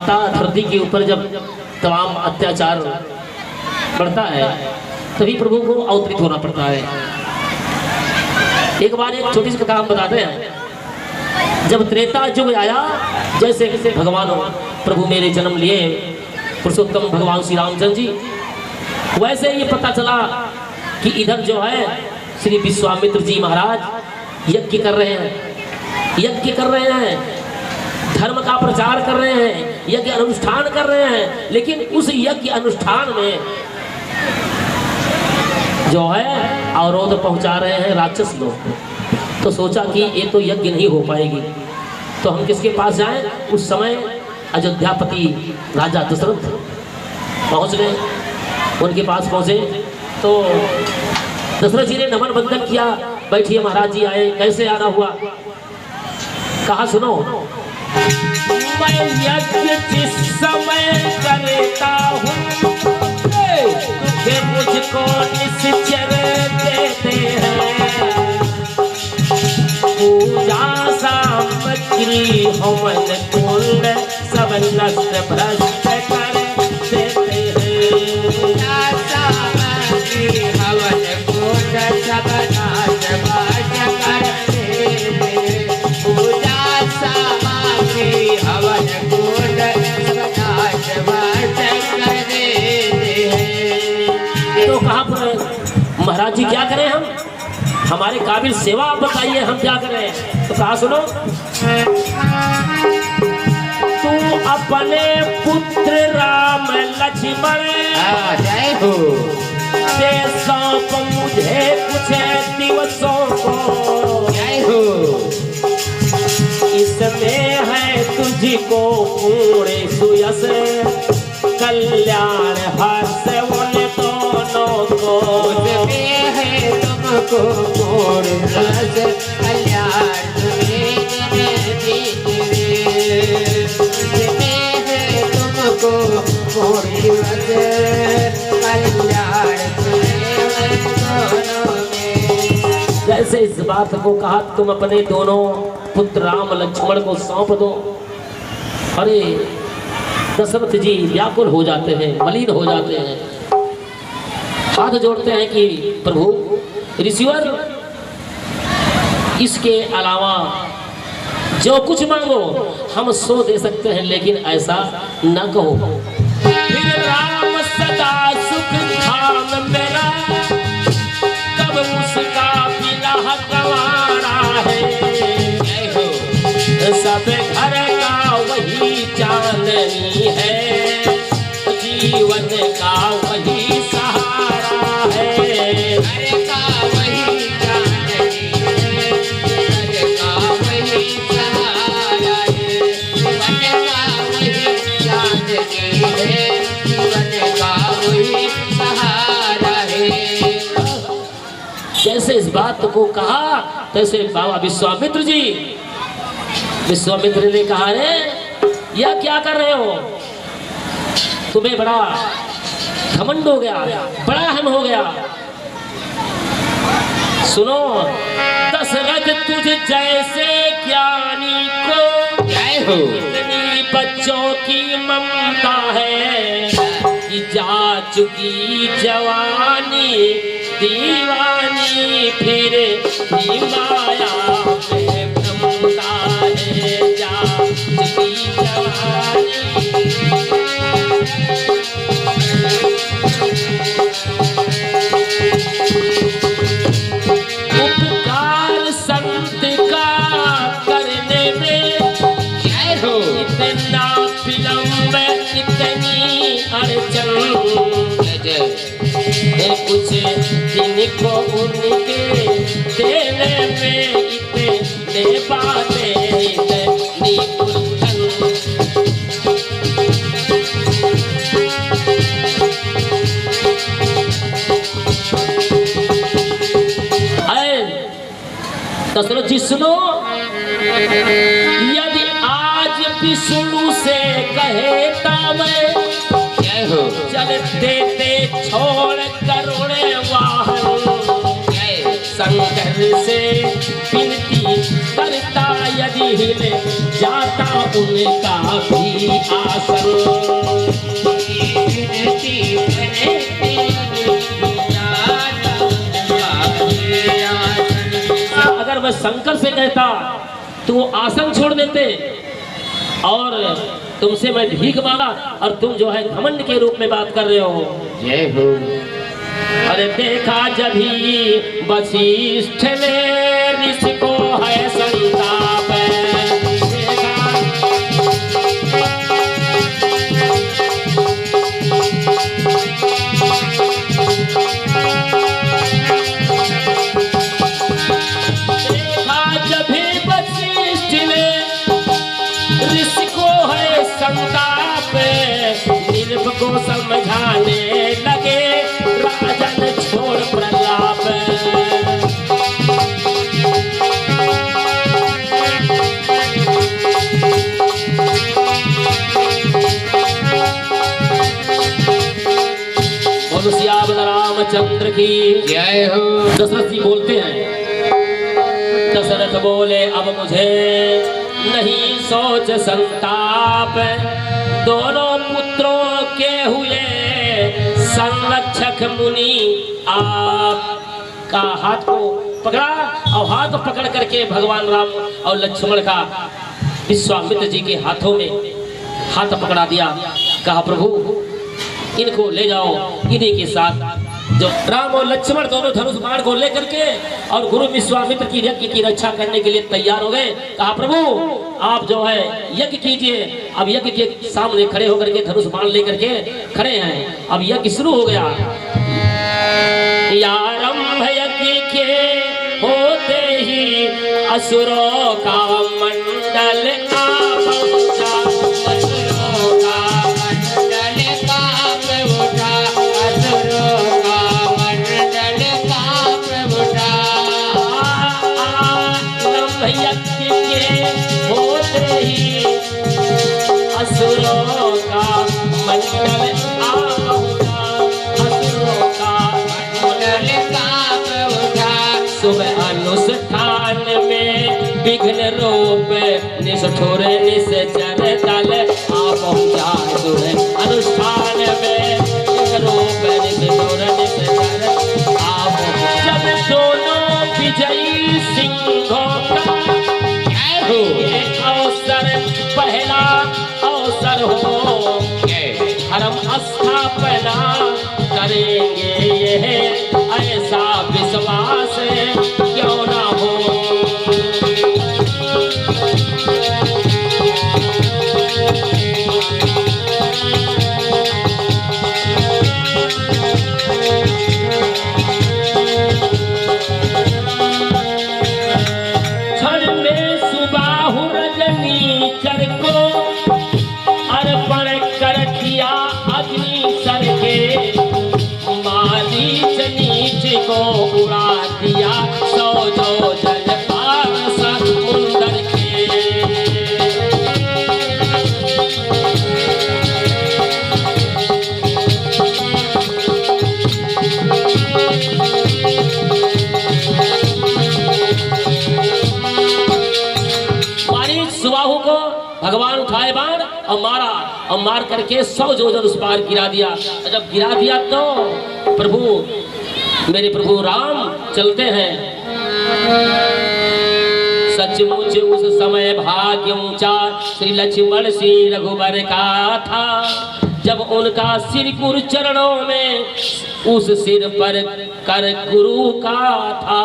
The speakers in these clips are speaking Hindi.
धरती के ऊपर जब तमाम अत्याचार बढ़ता है तभी प्रभु को अवतरित होना पड़ता है। एक बार एक छोटी सी कथा हम बताते हैं। जब त्रेता युग आया, जैसे भगवान प्रभु मेरे जन्म लिए पुरुषोत्तम भगवान श्री रामचंद्र जी, वैसे ये पता चला कि इधर जो है श्री विश्वामित्र जी महाराज यज्ञ कर रहे हैं, धर्म का प्रचार कर रहे हैं, यज्ञ अनुष्ठान कर रहे हैं। लेकिन उस यज्ञ अनुष्ठान में जो है अवरोध पहुंचा रहे हैं राक्षस लोग। तो सोचा कि ये तो यज्ञ नहीं हो पाएगी, तो हम किसके पास जाएं। उस समय अयोध्यापति राजा दशरथ पहुंच गए, उनके पास पहुंचे तो दशरथ जी ने नमन बंदन किया। बैठिए महाराज जी आए, कैसे आना हुआ, कहा सुनो। मैं यज्ञ जिस समय करता हूँ तुझे मुझको निश्चर देते हैं। पूजा सामग्री हवन कुंड सब नष्ट भ्रष्ट कर देते हैं। पूजा सामग्री हवन कुंड सब नष्ट भ्रष्ट कर देते हैं। पूजा सामग्री हवन कुंड सब नष्ट भ्रष्ट कर देते हैं। तो कहा महाराज जी क्या करें हम, हमारे काबिल सेवा आप बताइए, हम क्या करें। तो कहा सुनो, तू अपने पुत्र राम लक्ष्मण जय हो ते सौंप मुझे कुछ दिवसों को जय हो। इसमें है तुझको पूर्ण सुयस कल्याण हर्ष उन दोनों को। इसमें है तुमको पूर्ण रस कल्याण तुमको पूर्ण रस कल्याण। जैसे इस बात को कहा, तुम अपने दोनों पुत्र राम लक्ष्मण को सौंप दो। अरे दशरथ जी व्याकुल हो जाते हैं, मलिन हो जाते हैं, हाथ जोड़ते हैं कि प्रभु ऋषिवर, इसके अलावा जो कुछ मांगो हम सो दे सकते हैं, लेकिन ऐसा न कहो। फिर राम सदा सुख धाम मेरा कब उसका बिना गंवारा है। जय हो सब घर का वही चांदनी है, जीवन का वही सहारा है। घर का वही चांदनी है, घर का वही सहारा है। जीवन का वही चांदनी है, जीवन का वही सहारा है। जैसे इस बात को कहा, तैसे बाबा विश्वामित्र ने कहा, रे यह क्या कर रहे हो, तुम्हें बड़ा घमंड हो गया, बड़ा अहम हो गया। सुनो, दशरथ तुझ जैसे ज्ञानी को जय हो इतनी बच्चों की ममता है कि जा चुकी जवानी दीवानी फिर भी माया में भ्रमता है। जा चुकी जवानी उपकार संत का करने में जय हो इतना विलंब इतनी अड़चन। कुछ दिन को उनके देने में इतने बातें इतनी उलझन। दशरथ जी सुनो, यदि आज विष्णु से कहता मैं जय हो चल देते छोड़ करुण वाहन। जय हिल जाता उनका भी आसन। अगर मैं शंकर से कहता तो वो आसन छोड़ देते और तुमसे मैं भीख मांगा और तुम जो है घमंड के रूप में बात कर रहे हो। जय हो। अरे देखा जभी वशिष्ठ ने ऋषि को है संताप, देखा जभी वशिष्ठ ने ऋषि को है संताप, निर्भ को समझाने लगे राजन छोड़ प्रलाप। सियावर रामचंद्र की जय हो। दशरथ जी बोलते हैं, दशरथ बोले अब मुझे नहीं सोच संताप, दोनों पुत्रों के हुए संरक्षक मुनि आप। का हाथ को पकड़ा और हाथ पकड़ करके भगवान राम और लक्ष्मण का विश्वामित्र जी के हाथों में हाथ पकड़ा दिया। कहा प्रभु इनको ले जाओ, इन्हीं के साथ जो राम और लक्ष्मण दोनों धनुष बाण को लेकर के और गुरु विश्वामित्र की यज्ञ की रक्षा करने के लिए तैयार हो गए। कहा प्रभु आप जो है यज्ञ कीजिए। अब यज्ञ के सामने खड़े होकर के धनुष बाण लेकर के खड़े हैं। अब यज्ञ शुरू हो गया। आरंभ यज्ञ के होते ही असुरों का मंडल आ पहुंचा, असुरों का मंडल आ पहुंचा, असुरों का मंडल कांप उठा। सुबह अनुष्ठान में विघ्न रूप निष्ठुर निश्चर दल आ पहुंचा। सुबह अनुष्ठान में विघ्न रूप निष्ठुर निश्चर आ पहुंचा। जब दोनों विजयी सिंहों का ये अवसर पहला अवसर हो, धर्म स्थापना करेंगे ये ऐसा विश्वास क्यों ना हो। क्षण में सुबाहु रजनीचर को अर्पण कर किया अग्नि सर के, मारीच नीच को उड़ा दिया सौ जो जल पार समुंदर के। मारीच सुबाहु को भगवान उठाए बाण और मारा और मार करके 100 योजन उस पार गिरा दिया। जब गिरा दिया तो प्रभु मेरे प्रभु राम चलते हैं। सचमुच उस समय भाग्य ऊंचा श्री लक्ष्मण श्री रघुबर का था, जब उनका सिर गुरु चरणों में उस सिर पर कर गुरु का था।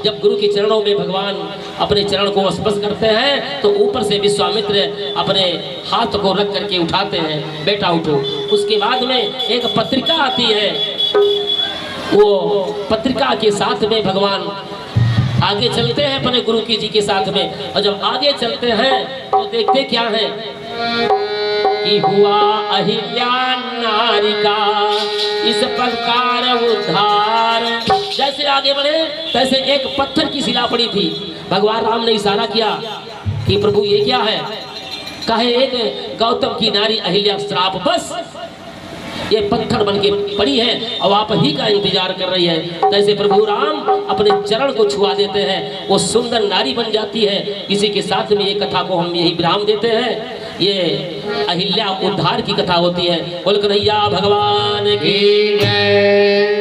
जब गुरु के चरणों में भगवान अपने चरण को स्पर्श करते हैं तो ऊपर से विश्वामित्र अपने हाथ को रख करके उठाते हैं, बेटा उठो। उसके बाद में एक पत्रिका आती है, वो पत्रिका के साथ में भगवान आगे चलते हैं अपने गुरु की जी के साथ में। और जब आगे चलते हैं तो देखते क्या है कि हुआ अहिल्या नारी का इस प्रकार उद्धार। जैसे आगे बढ़े तैसे एक पत्थर की शिला पड़ी थी। भगवान राम ने इशारा किया कि प्रभु ये क्या है? कहे एक गौतम की नारी अहिल्या श्राप। बस ये पत्थर बन के पड़ी है और आप ही का इंतजार कर रही है। तैसे प्रभु राम अपने चरण को छुआ देते हैं, वो सुंदर नारी बन जाती है। इसी के साथ में ये कथा को हम यही विराम देते हैं। ये अहिल्या उद्धार की कथा होती है। बोल कन्हैया भगवान की जय।